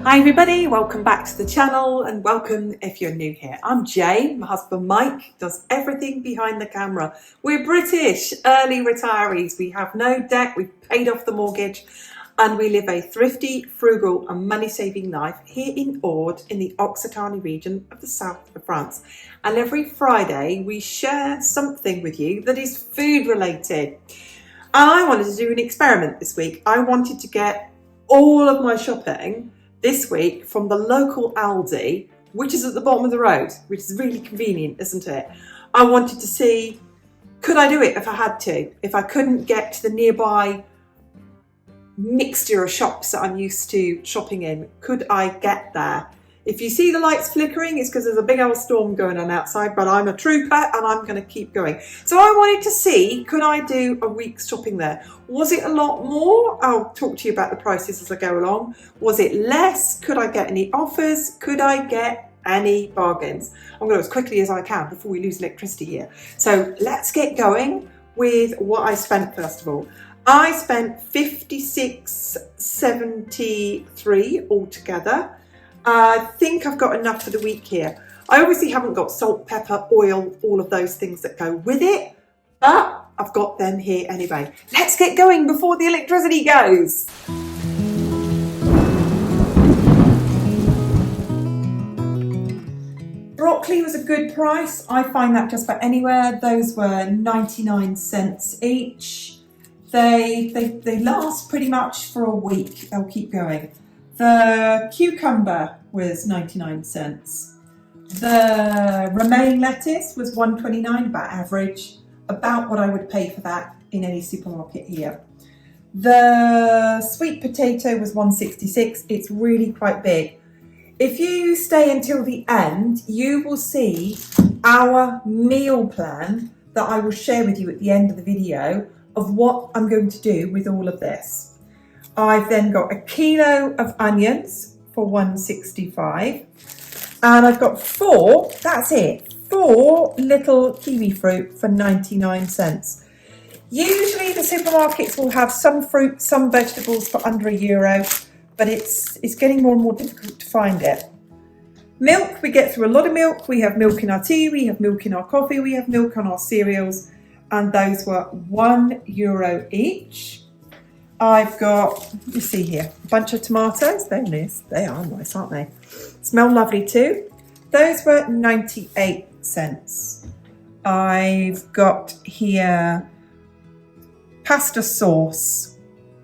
Hi everybody, welcome back to the channel and welcome if you're new here. I'm Jay, my husband Mike does everything behind the camera. We're British early retirees, we have no debt, we've paid off the mortgage and we live a thrifty, frugal and money-saving life here in Aude in the Occitanie region of the south of France. And every Friday we share something with you that is food related. I wanted to do an experiment this week. I wanted to get all of my shopping this week from the local Aldi, which is at the bottom of the road, which is really convenient, isn't it? I wanted to see, could I do it if I had to? If I couldn't get to the nearby mixture of shops that I'm used to shopping in, could I get there? If you see the lights flickering, it's because there's a big old storm going on outside, but I'm a trooper and I'm going to keep going. So I wanted to see, could I do a week's shopping there? Was it a lot more? I'll talk to you about the prices as I go along. Was it less? Could I get any offers? Could I get any bargains? I'm going to go as quickly as I can before we lose electricity here. So let's get going with what I spent first of all. I spent £56.73 altogether. I think I've got enough for the week here. I obviously haven't got salt, pepper, oil, all of those things that go with it, but I've got them here anyway. Let's get going before the electricity goes. Broccoli was a good price. I find that just about anywhere. Those were 99 cents each. They last pretty much for a week. They'll keep going. The cucumber was 99 cents. The romaine lettuce was $1.29, about average, about what I would pay for that in any supermarket here. The sweet potato was $1.66. It's really quite big. If you stay until the end, you will see our meal plan that I will share with you at the end of the video of what I'm going to do with all of this. I've then got a kilo of onions for $1.65 and I've got four little kiwi fruit for 99 cents. Usually the supermarkets will have some fruit, some vegetables for under €1, but it's getting more and more difficult to find it. Milk, we get through a lot of milk. We have milk in our tea, we have milk in our coffee, we have milk on our cereals, and those were €1 each. I've got, you see here, a bunch of tomatoes. They're nice. They are nice, aren't they? Smell lovely too. Those were 98 cents. I've got here pasta sauce,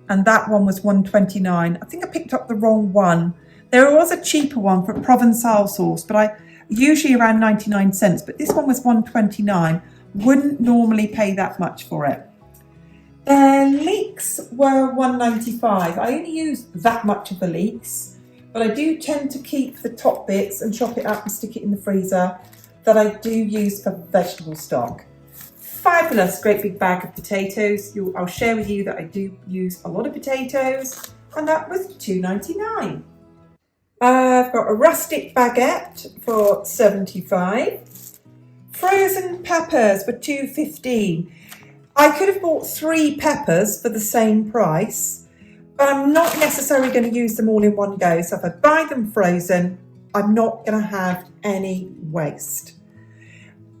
and that one was $1.29. I think I picked up the wrong one. There was a cheaper one for Provençal sauce, but I usually around 99 cents, but this one was $1.29. Wouldn't normally pay that much for it. The leeks were $1.95. I only use that much of the leeks, but I do tend to keep the top bits and chop it up and stick it in the freezer that I do use for vegetable stock. Fabulous, great big bag of potatoes. I'll share with you that I do use a lot of potatoes, and that was $2.99. I've got a rustic baguette for $75. Frozen peppers for $2.15. I could have bought 3 peppers for the same price, but I'm not necessarily going to use them all in one go. So if I buy them frozen, I'm not going to have any waste.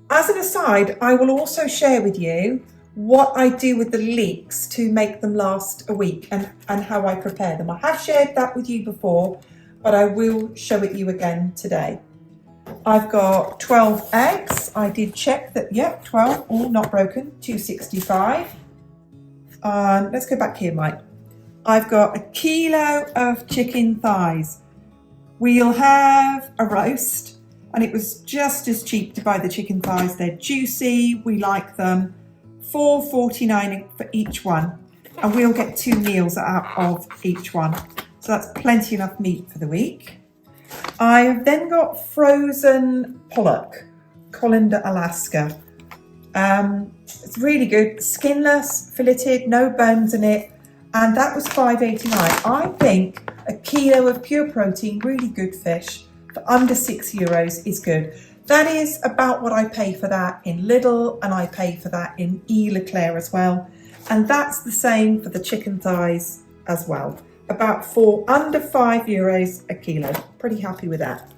As an aside, I will also share with you what I do with the leeks to make them last a week and how I prepare them. I have shared that with you before, but I will show it you again today. I've got 12 eggs. I did check that, yep, 12, all not broken, $2.65. Let's go back here, Mike. I've got a kilo of chicken thighs. We'll have a roast, and it was just as cheap to buy the chicken thighs. They're juicy, we like them. $4.49 for each one, and we'll get 2 meals out of each one. So that's plenty enough meat for the week. I've then got frozen pollock, Colander, Alaska. It's really good, skinless, filleted, no bones in it, and that was $5.89. I think a kilo of pure protein, really good fish, for under €6 is good. That is about what I pay for that in Lidl, and I pay for that in E. Leclerc as well. And that's the same for the chicken thighs as well. for under €5 a kilo. Pretty happy with that.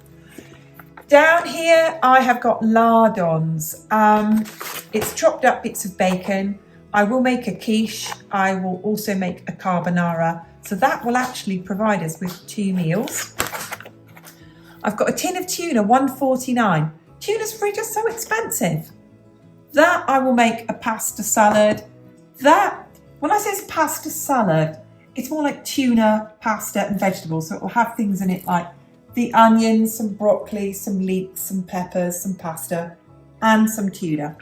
Down here, I have got lardons. It's chopped up bits of bacon. I will make a quiche. I will also make a carbonara. So that will actually provide us with 2 meals. I've got a tin of tuna, $1.49. Tuna's just so expensive. That I will make a pasta salad. That, when I say it's pasta salad, it's more like tuna, pasta and vegetables. So it will have things in it like the onions, some broccoli, some leeks, some peppers, some pasta and some tuna.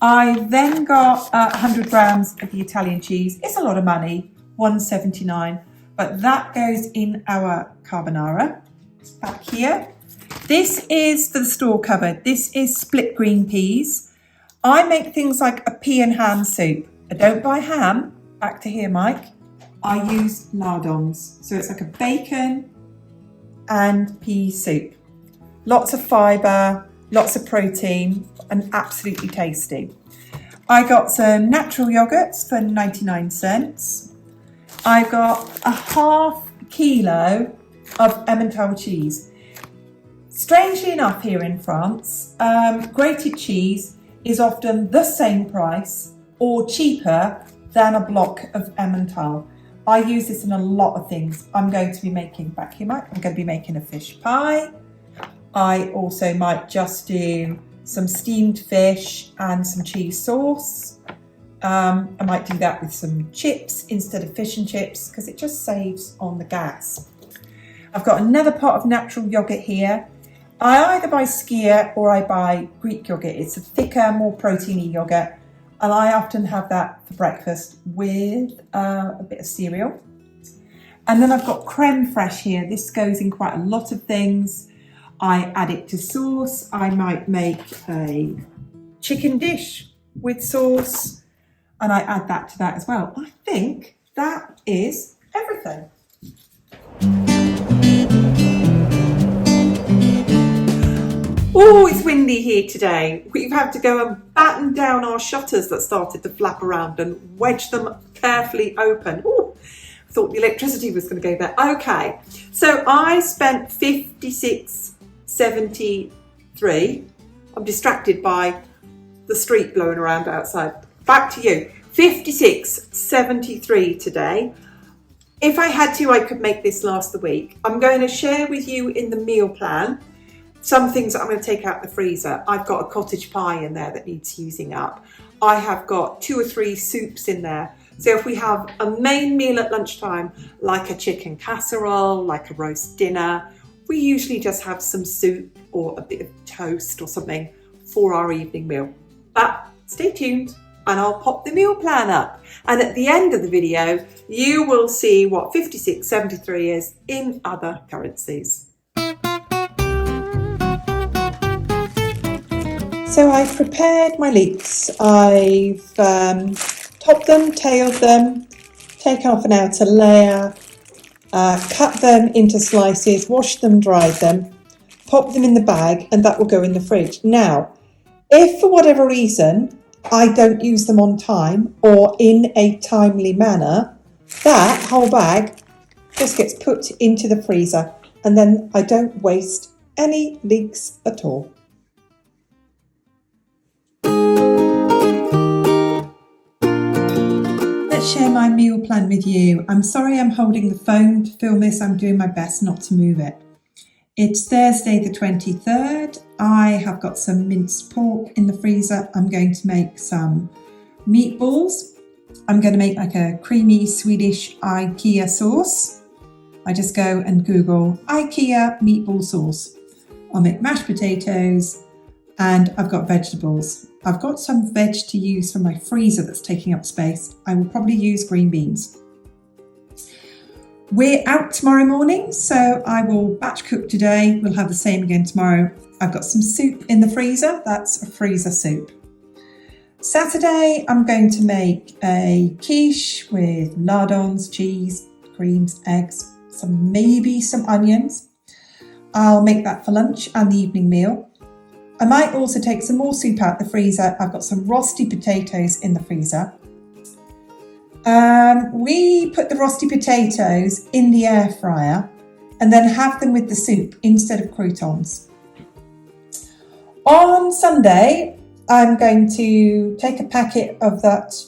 I then got 100 grams of the Italian cheese. It's a lot of money, $1.79, but that goes in our carbonara. Back here. This is for the store cupboard. This is split green peas. I make things like a pea and ham soup. I don't buy ham. Back to here, Mike. I use lardons. So it's like a bacon and pea soup. Lots of fibre, lots of protein, and absolutely tasty. I got some natural yogurts for 99 cents. I got a half kilo of Emmental cheese. Strangely enough, here in France, grated cheese is often the same price or cheaper than a block of Emmental. I use this in a lot of things. I'm going to be making, back here, Mike, I'm going to be making a fish pie. I also might just do some steamed fish and some cheese sauce. I might do that with some chips instead of fish and chips because it just saves on the gas. I've got another pot of natural yogurt here. I either buy skyr or I buy Greek yogurt. It's a thicker, more proteiny yogurt, and I often have that for breakfast with a bit of cereal. And then I've got creme fraiche here. This goes in quite a lot of things. I add it to sauce. I might make a chicken dish with sauce, and I add that to that as well. I think that is everything. Oh, it's windy here today. We've had to go and batten down our shutters that started to flap around and wedge them carefully open. Oh, I thought the electricity was going to go there. Okay, so I spent $56.73. I'm distracted by the street blowing around outside. Back to you. $56.73 today. If I had to, I could make this last the week. I'm going to share with you in the meal plan some things that I'm going to take out the freezer. I've got a cottage pie in there that needs using up. I have got 2 or 3 soups in there. So if we have a main meal at lunchtime, like a chicken casserole, like a roast dinner, we usually just have some soup or a bit of toast or something for our evening meal. But stay tuned and I'll pop the meal plan up. And at the end of the video, you will see what $56.73 is in other currencies. So I've prepared my leeks. I've topped them, tailed them, taken off an outer layer, cut them into slices, washed them, dried them, pop them in the bag, and that will go in the fridge. Now, if for whatever reason I don't use them on time or in a timely manner, that whole bag just gets put into the freezer and then I don't waste any leeks at all. Let's share my meal plan with you. I'm sorry I'm holding the phone to film this. I'm doing my best not to move it. It's Thursday the 23rd. I have got some minced pork in the freezer. I'm going to make some meatballs. I'm going to make like a creamy Swedish IKEA sauce. I just go and Google IKEA meatball sauce. I'll make mashed potatoes and I've got vegetables. I've got some veg to use from my freezer that's taking up space. I will probably use green beans. We're out tomorrow morning, so I will batch cook today. We'll have the same again tomorrow. I've got some soup in the freezer. That's a freezer soup. Saturday, I'm going to make a quiche with lardons, cheese, creams, eggs, maybe some onions. I'll make that for lunch and the evening meal. I might also take some more soup out the freezer. I've got some roasty potatoes in the freezer. We put the roasted potatoes in the air fryer and then have them with the soup instead of croutons. On Sunday, I'm going to take a packet of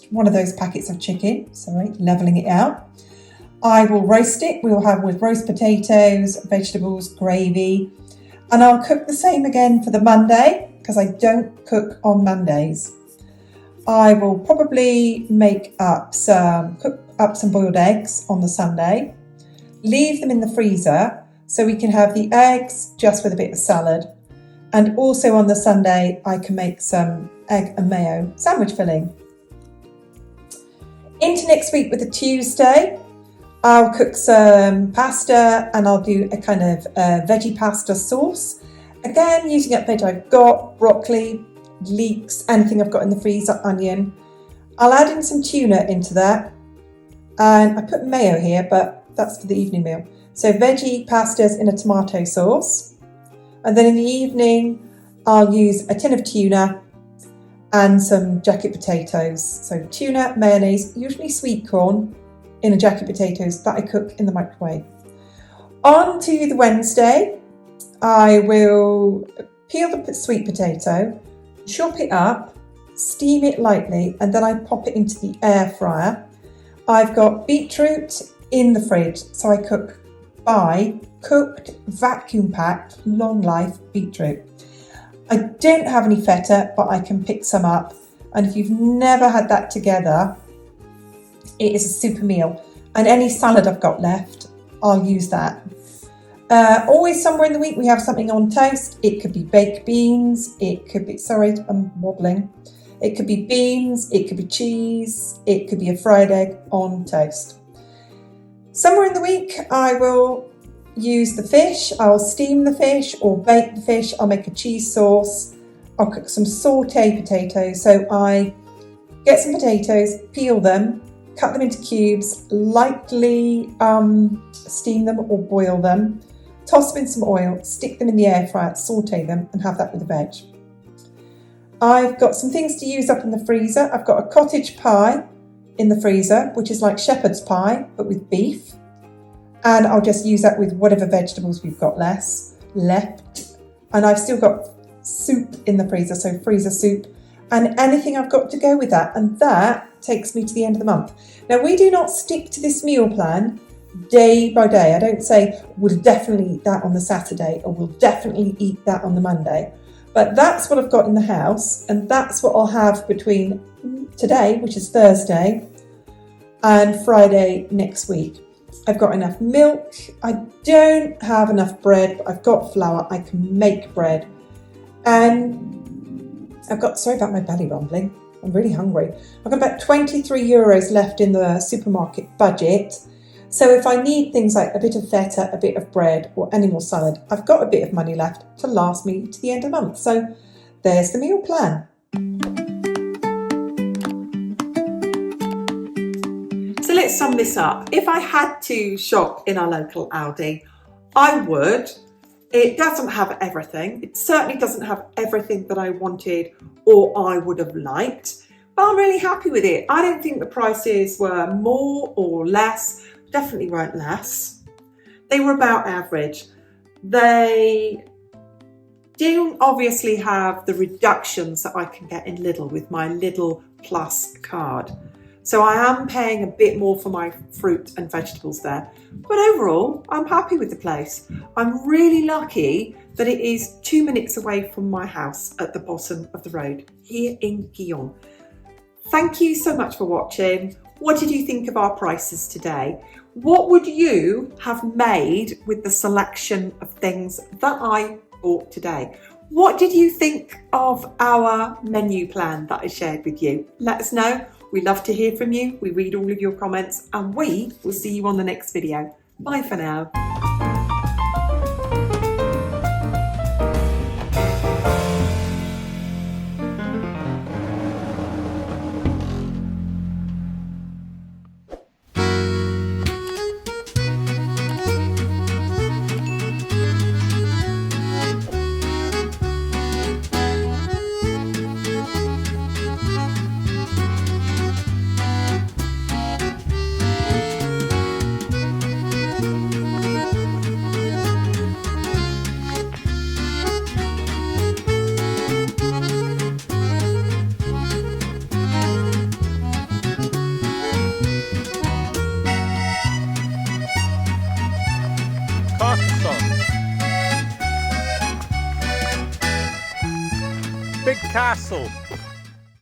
one of those packets of chicken, levelling it out. I will roast it. We'll have with roast potatoes, vegetables, gravy, and I'll cook the same again for the Monday because I don't cook on Mondays. I will probably cook up some boiled eggs on the Sunday, leave them in the freezer so we can have the eggs just with a bit of salad. And also on the Sunday, I can make some egg and mayo sandwich filling. Into next week with the Tuesday, I'll cook some pasta and I'll do a kind of veggie pasta sauce. Again, using up veg I've got, broccoli, leeks, anything I've got in the freezer, onion. I'll add in some tuna into that. And I put mayo here, but that's for the evening meal. So veggie pastas in a tomato sauce. And then in the evening, I'll use a tin of tuna and some jacket potatoes. So tuna, mayonnaise, usually sweet corn in a jacket potatoes that I cook in the microwave. On to the Wednesday, I will peel the sweet potato, chop it up, steam it lightly, and then I pop it into the air fryer. I've got beetroot in the fridge, so I buy cooked, vacuum-packed, long-life beetroot. I don't have any feta, but I can pick some up. And if you've never had that together, it is a super meal. And any salad I've got left, I'll use that. Always somewhere in the week we have something on toast. It could be baked beans. It could be, I'm wobbling. It could be beans. It could be cheese. It could be a fried egg on toast. Somewhere in the week I will use the fish. I'll steam the fish or bake the fish. I'll make a cheese sauce. I'll cook some sauté potatoes. So I get some potatoes, peel them, cut them into cubes, lightly steam them or boil them, toss them in some oil, stick them in the air fryer, sauté them and have that with the veg. I've got some things to use up in the freezer. I've got a cottage pie in the freezer, which is like shepherd's pie, but with beef. And I'll just use that with whatever vegetables we've got left. And I've still got soup in the freezer, so freezer soup, and anything I've got to go with that. And that takes me to the end of the month. Now, we do not stick to this meal plan day by day. I don't say we'll definitely eat that on the Saturday or we'll definitely eat that on the Monday. But that's what I've got in the house, and that's what I'll have between today, which is Thursday, and Friday next week. I've got enough milk. I don't have enough bread, but I've got flour. I can make bread. And I've got, sorry about my belly rumbling. I'm really hungry. I've got about 23 euros left in the supermarket budget. So if I need things like a bit of feta, a bit of bread or any more salad, I've got a bit of money left to last me to the end of the month. So there's the meal plan. So let's sum this up. If I had to shop in our local Aldi, I would. It doesn't have everything. It certainly doesn't have everything that I wanted or I would have liked, but I'm really happy with it. I don't think the prices were more or less, definitely weren't less. They were about average. They don't obviously have the reductions that I can get in Lidl with my Lidl Plus card. So I am paying a bit more for my fruit and vegetables there. But overall, I'm happy with the place. I'm really lucky that it is 2 minutes away from my house at the bottom of the road here in Guillaume. Thank you so much for watching. What did you think of our prices today? What would you have made with the selection of things that I bought today? What did you think of our menu plan that I shared with you? Let us know. We love to hear from you. We read all of your comments and we will see you on the next video. Bye for now. Carcassonne. Big castle.